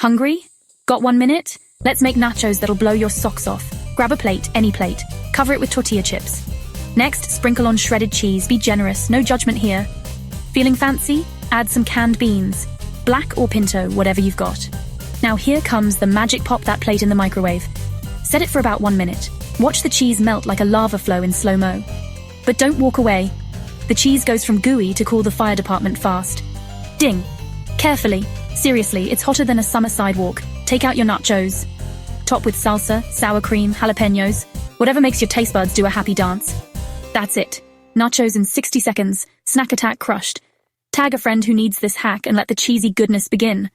Hungry? Got 1 minute? Let's make nachos that'll blow your socks off. Grab a plate, any plate. Cover it with tortilla chips. Next, sprinkle on shredded cheese. Be generous, no judgment here. Feeling fancy? Add some canned beans. Black or pinto, whatever you've got. Now here comes the magic. Pop that plate in the microwave. Set it for about 1 minute. Watch the cheese melt like a lava flow in slow-mo. But don't walk away. The cheese goes from gooey to call the fire department fast. Ding. Carefully. Seriously, it's hotter than a summer sidewalk. Take out your nachos. Top with salsa, sour cream, jalapenos, whatever makes your taste buds do a happy dance. That's it. Nachos in 60 seconds. Snack attack crushed. Tag a friend who needs this hack and let the cheesy goodness begin.